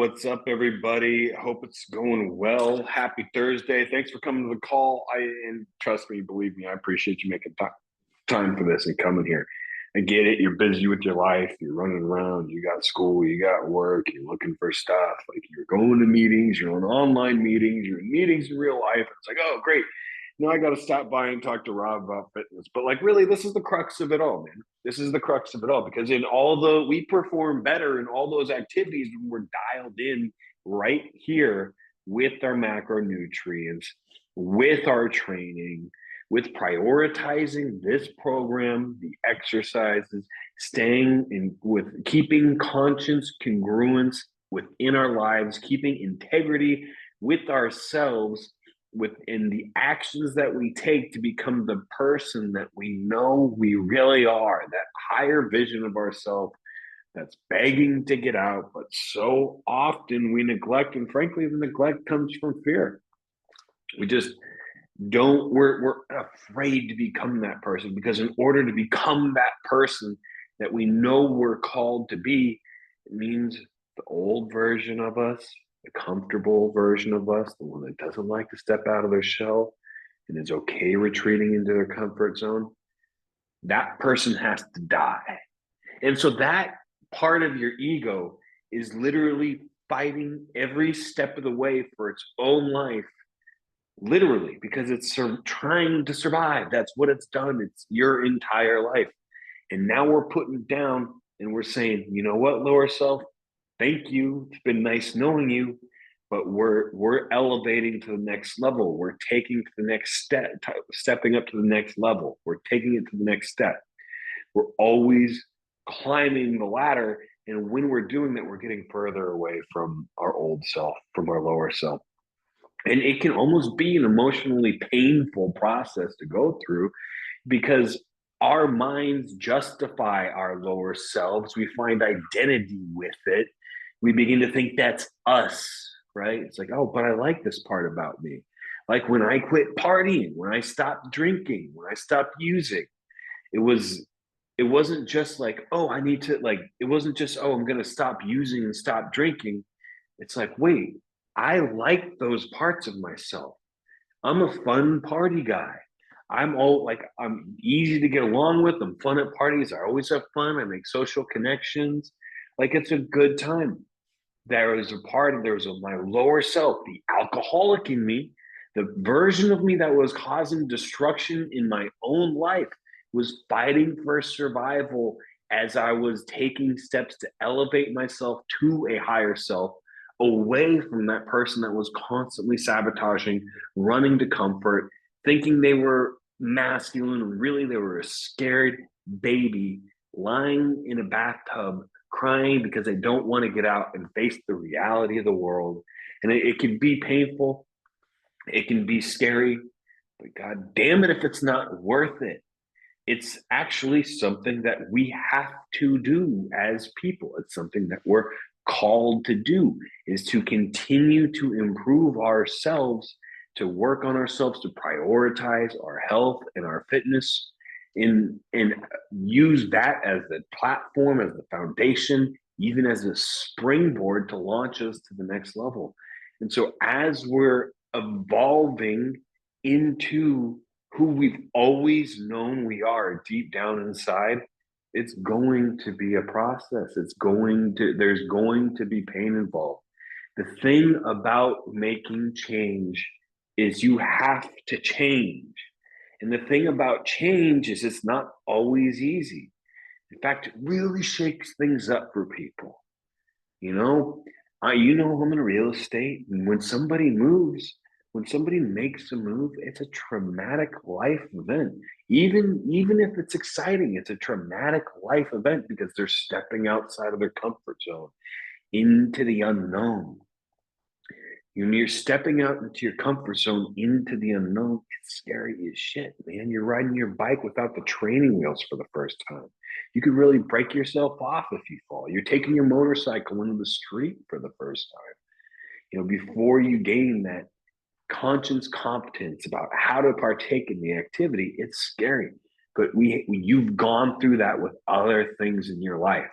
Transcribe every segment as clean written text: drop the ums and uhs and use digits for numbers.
What's up, everybody? Hope it's going well. Happy Thursday. Thanks for coming to the call. And trust me, believe me, I appreciate you making time for this and coming here. I get it. You're busy with your life. You're running around. You got school. You got work. You're looking for stuff. Like you're going to meetings. You're on online meetings. You're in meetings in real life. It's like, oh, great. Now I got to stop by and talk to Rob about fitness. But like, really, this is the crux of it all, man. This is the crux of it all because we perform better in all those activities when we're dialed in right here with our macronutrients, with our training, with prioritizing this program, the exercises, staying in with keeping conscious congruence within our lives, keeping integrity with ourselves within the actions that we take to become the person that we know we really are, that higher vision of ourselves that's begging to get out, but so often we neglect, and frankly, the neglect comes from fear. We just don't, we're afraid to become that person because in order to become that person that we know we're called to be, it means the old version of us, the comfortable version of us, the one that doesn't like to step out of their shell and is okay retreating into their comfort zone, that person has to die. And so that part of your ego is literally fighting every step of the way for its own life, literally, because it's trying to survive. That's what it's done. It's your entire life. And now we're putting it down and we're saying, you know what, lower self, thank you. It's been nice knowing you, but we're elevating to the next level. We're taking to the next step, stepping up to the next level. We're taking it to the next step. We're always climbing the ladder. And when we're doing that, we're getting further away from our old self, from our lower self. And it can almost be an emotionally painful process to go through because our minds justify our lower selves. We find identity with it. We begin to think that's us, right? It's like, oh, but I like this part about me. Like when I quit partying, when I stopped drinking, when I stopped using, it was it wasn't just like, oh, I need to like, it wasn't just, oh, I'm gonna stop using and stop drinking. It's like, wait, I like those parts of myself. I'm a fun party guy. I'm easy to get along with. I'm fun at parties. I always have fun. I make social connections. Like it's a good time. There was my lower self, the alcoholic in me, the version of me that was causing destruction in my own life was fighting for survival as I was taking steps to elevate myself to a higher self away from that person that was constantly sabotaging, running to comfort, thinking they were masculine. Really, they were a scared baby lying in a bathtub crying because they don't want to get out and face the reality of the world. And it can be painful, it can be scary, but god damn it if it's not worth it. It's actually something that we have to do as people. It's something that we're called to do, is to continue to improve ourselves, to work on ourselves, to prioritize our health and our fitness, and use that as the platform, as the foundation, even as a springboard to launch us to the next level. And so as we're evolving into who we've always known we are deep down inside, it's going to be a process. There's going to be pain involved. The thing about making change is you have to change. And the thing about change is it's not always easy. In fact, it really shakes things up for people. You know, I'm in real estate, and when somebody makes a move, it's a traumatic life event. Even if it's exciting, it's a traumatic life event because they're stepping outside of their comfort zone into the unknown. When you're stepping out into your comfort zone into the unknown, it's scary as shit, man. You're riding your bike without the training wheels for the first time. You could really break yourself off if you fall. You're taking your motorcycle into the street for the first time. Before you gain that conscious competence about how to partake in the activity, it's scary. But you've gone through that with other things in your life.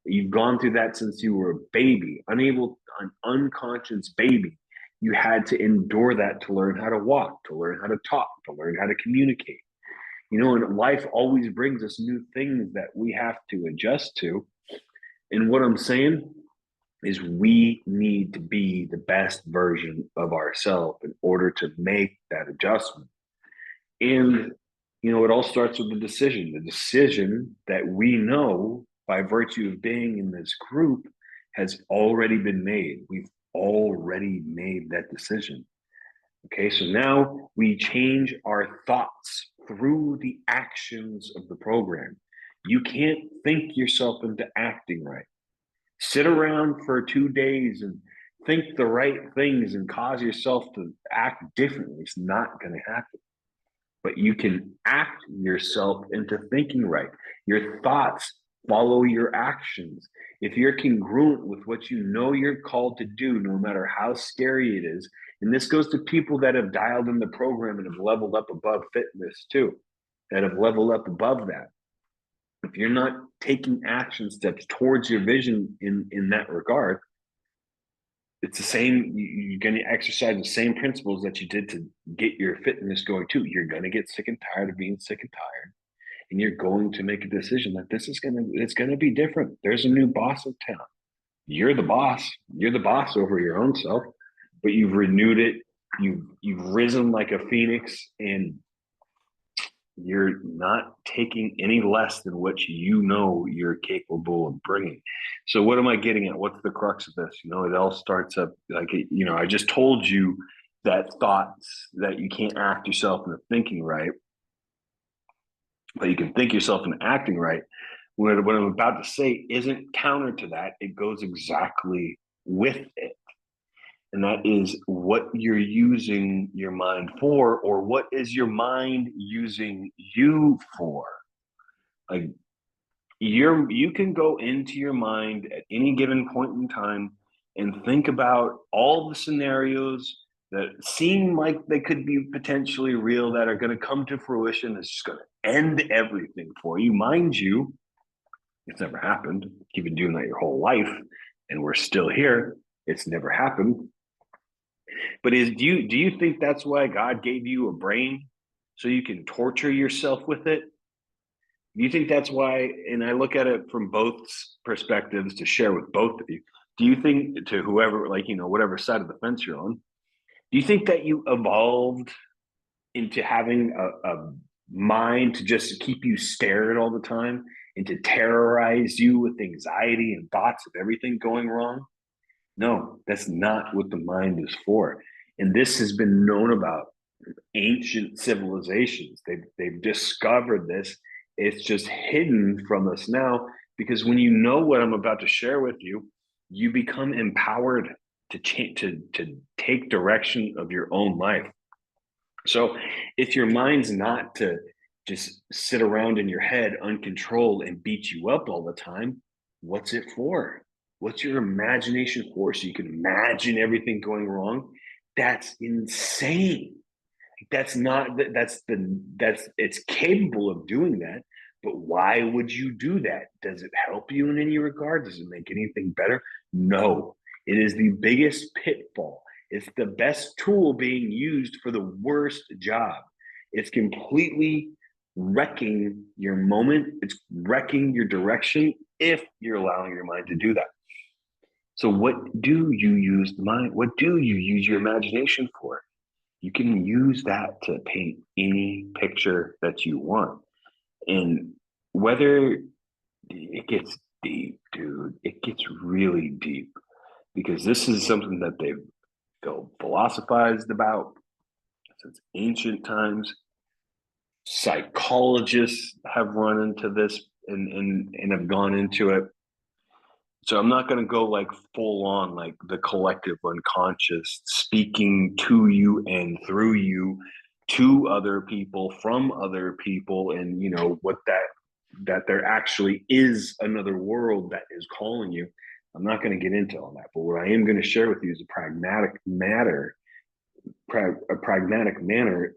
You've gone through that since you were a baby, an unconscious baby. You had to endure that to learn how to walk, to learn how to talk, to learn how to communicate. And life always brings us new things that we have to adjust to. And what I'm saying is we need to be the best version of ourselves in order to make that adjustment. And, it all starts with the decision that we know by virtue of being in this group has already been made. We've already made that decision. Okay, so now we change our thoughts through the actions of the program. You can't think yourself into acting right. Sit around for 2 days and think the right things and cause yourself to act differently. It's not going to happen. But you can act yourself into thinking right. Your thoughts follow your actions. If you're congruent with what you know you're called to do, no matter how scary it is, and this goes to people that have dialed in the program and have leveled up above fitness too, that have leveled up above that. If you're not taking action steps towards your vision in that regard, it's the same. You're going to exercise the same principles that you did to get your fitness going too. You're going to get sick and tired of being sick and tired, and you're going to make a decision that it's going to be different. There's a new boss in town. You're the boss. You're the boss over your own self, but you've renewed it. You've risen like a phoenix, and you're not taking any less than what you know you're capable of bringing. So what am I getting at? What's the crux of this? It all starts up like, I just told you that thoughts that you can't act yourself into thinking right, but you can think yourself into acting right. What I'm about to say isn't counter to that. It goes exactly with it. And that is what you're using your mind for, or what is your mind using you for? Like you can go into your mind at any given point in time and think about all the scenarios that seem like they could be potentially real, that are going to come to fruition. It's just going to end everything for you. Mind you, it's never happened. You've been doing that your whole life, and we're still here. It's never happened. But do you think that's why God gave you a brain, so you can torture yourself with it? Do you think that's why? And I look at it from both perspectives to share with both of you. Do you think, to whoever, whatever side of the fence you're on, do you think that you evolved into having a mind to just keep you scared all the time and to terrorize you with anxiety and thoughts of everything going wrong? No, that's not what the mind is for. And this has been known about ancient civilizations. They've discovered this. It's just hidden from us now, because when you know what I'm about to share with you, you become empowered to change, to take direction of your own life. So if your mind's not to just sit around in your head uncontrolled and beat you up all the time, what's it for? What's your imagination for? So you can imagine everything going wrong? That's insane. That's not that's it's capable of doing that, but why would you do that? Does it help you in any regard? Does it make anything better? No. It is the biggest pitfall. It's the best tool being used for the worst job. It's completely wrecking your moment. It's wrecking your direction if you're allowing your mind to do that. So what do you use the mind? What do you use your imagination for? You can use that to paint any picture that you want. And whether it gets deep, dude, it gets really deep, because this is something that they've philosophized about since ancient times. Psychologists have run into this and have gone into it. So I'm not going to go like full on, like the collective unconscious speaking to you and through you to other people, from other people, and what that there actually is another world that is calling you. I'm not going to get into all that, but what I am going to share with you is a pragmatic manner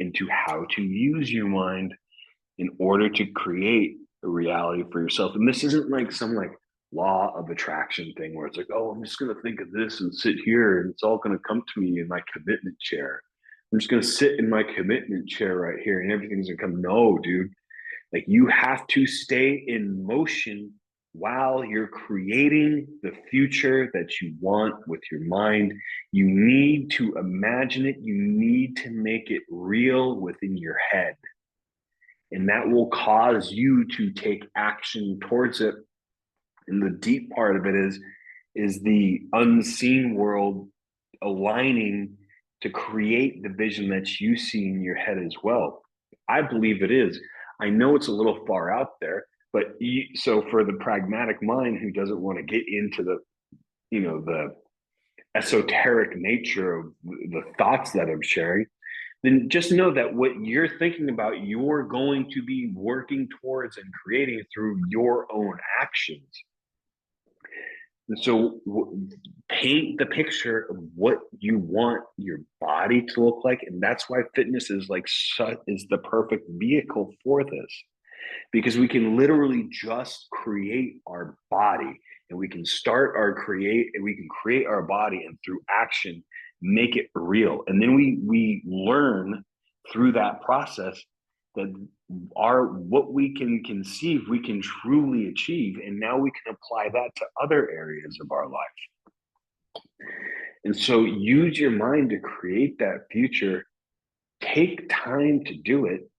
into how to use your mind in order to create a reality for yourself. And this isn't like some like law of attraction thing where it's like, oh, I'm just going to think of this and sit here and it's all going to come to me in my commitment chair. I'm just going to sit in my commitment chair right here and everything's going to come. No, dude. Like you have to stay in motion while you're creating the future that you want with your mind. You need to imagine it. You need to make it real within your head. And that will cause you to take action towards it. And the deep part of it is the unseen world aligning to create the vision that you see in your head as well. I believe it is. I know it's a little far out there, but so for the pragmatic mind who doesn't want to get into the esoteric nature of the thoughts that I'm sharing, then just know that what you're thinking about, you're going to be working towards and creating through your own actions. And so paint the picture of what you want your body to look like. And that's why fitness is is the perfect vehicle for this, because we can literally just create our body and we can create our body and through action, make it real. And then we learn through that process that what we can conceive, we can truly achieve. And now we can apply that to other areas of our life. And so use your mind to create that future. Take time to do it.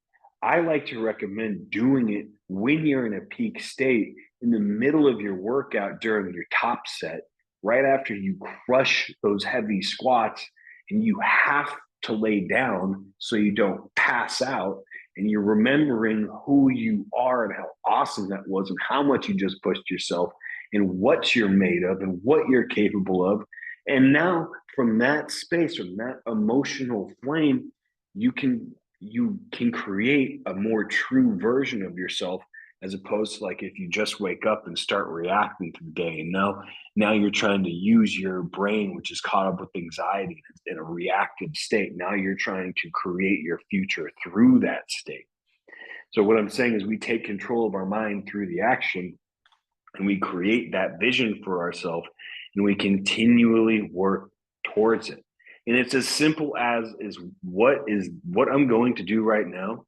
I like to recommend doing it when you're in a peak state, in the middle of your workout during your top set, right after you crush those heavy squats, and you have to lay down so you don't pass out. And you're remembering who you are and how awesome that was and how much you just pushed yourself and what you're made of and what you're capable of. And now from that space, from that emotional flame, you can create a more true version of yourself, as opposed to like if you just wake up and start reacting to the day. And now you're trying to use your brain, which is caught up with anxiety in a reactive state. Now you're trying to create your future through that state. So what I'm saying is we take control of our mind through the action and we create that vision for ourselves and we continually work towards it. And it's as simple as what I'm going to do right now.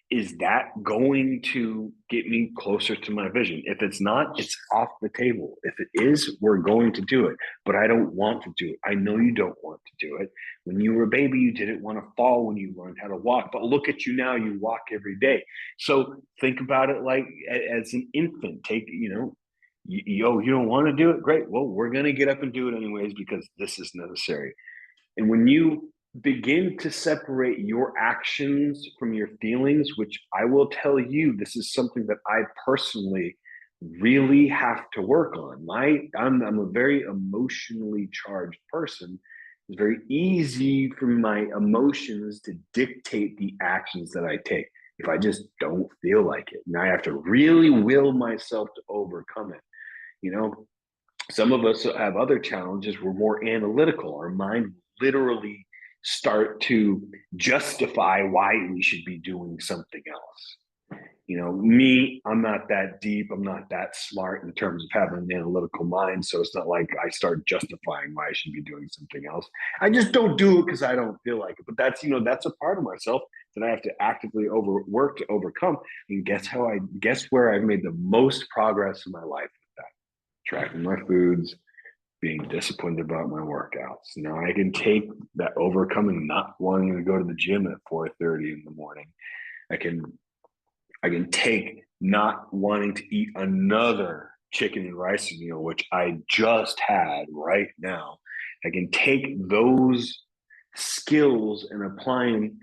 Is that going to get me closer to my vision? If it's not, it's off the table. If it is, we're going to do it. But I don't want to do it. I know you don't want to do it. When you were a baby, you didn't want to fall when you learned how to walk. But look at you now, you walk every day. So think about it like as an infant. You don't want to do it? Great. Well, we're going to get up and do it anyways because this is necessary. And when you begin to separate your actions from your feelings, which I will tell you, this is something that I personally really have to work on. I'm a very emotionally charged person. It's very easy for my emotions to dictate the actions that I take if I just don't feel like it. And I have to really will myself to overcome it. You know, some of us have other challenges. We're more analytical. Our mind literally start to justify why we should be doing something else. Me, I'm not that deep. I'm not that smart in terms of having an analytical mind. So it's not like I start justifying why I should be doing something else. I just don't do it because I don't feel like it. But that's a part of myself that I have to actively overwork to overcome. And guess where I've made the most progress in my life with that? Tracking my foods, being disciplined about my workouts. Now I can take that overcoming not wanting to go to the gym at 4:30 in the morning. I can take not wanting to eat another chicken and rice meal, which I just had right now. I can take those skills and apply them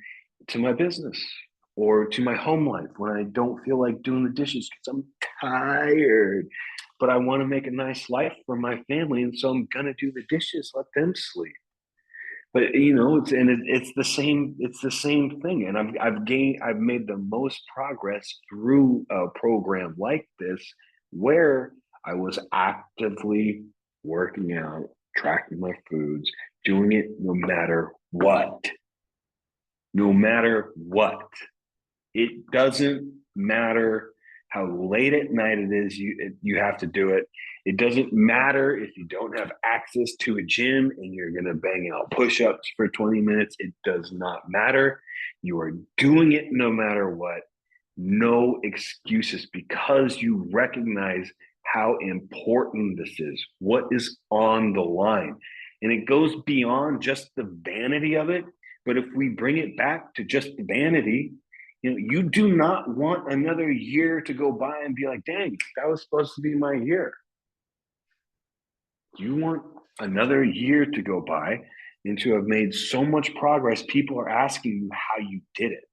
to my business or to my home life when I don't feel like doing the dishes because I'm tired, but I want to make a nice life for my family. And so I'm going to do the dishes, let them sleep. But it's the same thing. And I've made the most progress through a program like this where I was actively working out, tracking my foods, doing it no matter what. No matter what. It doesn't matter how late at night it is you have to do it. It doesn't matter if you don't have access to a gym and you're going to bang out push-ups for 20 minutes. It does not matter. You are doing it no matter what. No excuses, because you recognize how important this is, what is on the line. And it goes beyond just the vanity of it. But if we bring it back to just the vanity, you do not want another year to go by and be like, dang, that was supposed to be my year. You want another year to go by and to have made so much progress. People are asking you how you did it.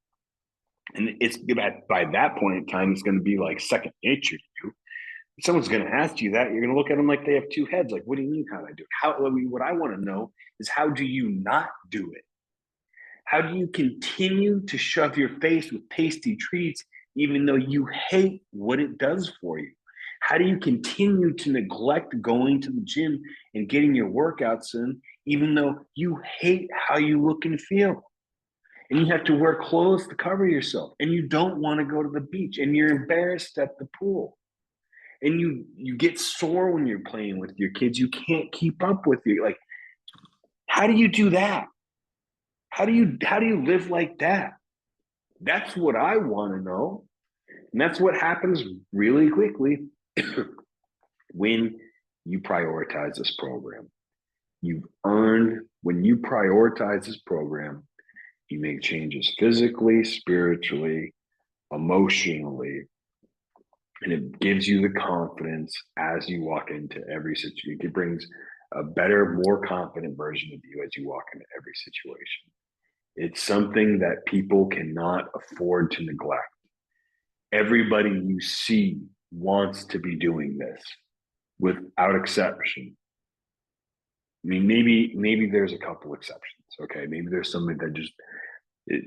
And it's by that point in time, it's going to be like second nature to you. If someone's going to ask you that, you're going to look at them like they have two heads. Like, what do you mean, how do I do it? What I want to know is, how do you not do it? How do you continue to shove your face with tasty treats even though you hate what it does for you? How do you continue to neglect going to the gym and getting your workouts in even though you hate how you look and feel? And you have to wear clothes to cover yourself, and you don't want to go to the beach, and you're embarrassed at the pool, and you get sore when you're playing with your kids. You can't keep up with you. Like, how do you do that? How do you live like that? That's what I want to know. And that's what happens really quickly when you prioritize this program. You've earned, when you prioritize this program, you make changes physically, spiritually, emotionally, and it gives you the confidence as you walk into every situation. It brings a better, more confident version of you as you walk into every situation. It's something that people cannot afford to neglect. Everybody you see wants to be doing this, without exception. I mean, maybe there's a couple exceptions. Okay, maybe there's somebody that just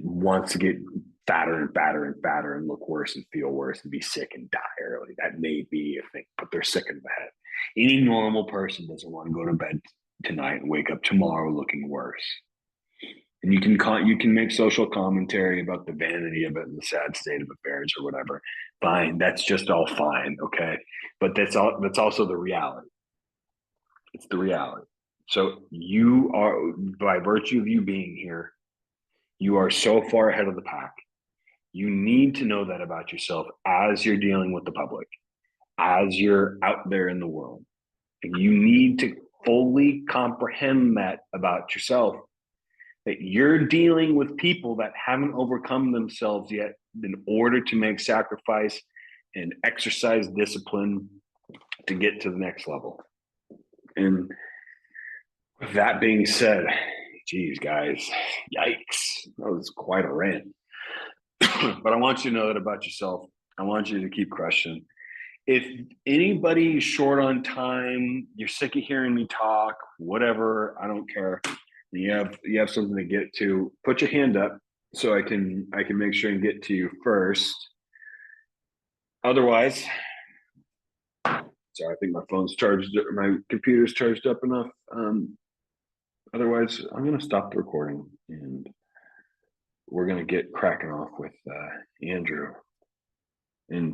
wants to get fatter and fatter and fatter and look worse and feel worse and be sick and die early. That may be a thing, but they're sick in the head. Any normal person doesn't want to go to bed tonight and wake up tomorrow looking worse. And you can make social commentary about the vanity of it and the sad state of affairs or whatever. Fine, that's just all fine, okay. But that's also the reality. It's the reality. So you are, by virtue of you being here, you are so far ahead of the pack. You need to know that about yourself as you're dealing with the public, as you're out there in the world. And you need to fully comprehend that about yourself, that you're dealing with people that haven't overcome themselves yet in order to make sacrifice and exercise discipline to get to the next level. And with that being said, geez, guys, yikes, that was quite a rant. But I want you to know that about yourself. I want you to keep crushing. If anybody's short on time, you're sick of hearing me talk, whatever, I don't care. You have something to get to, put your hand up so I can make sure and get to you first. Otherwise, sorry, I think my phone's charged, my computer's charged up enough. Otherwise, I'm gonna stop the recording and we're gonna get cracking off with Andrew. And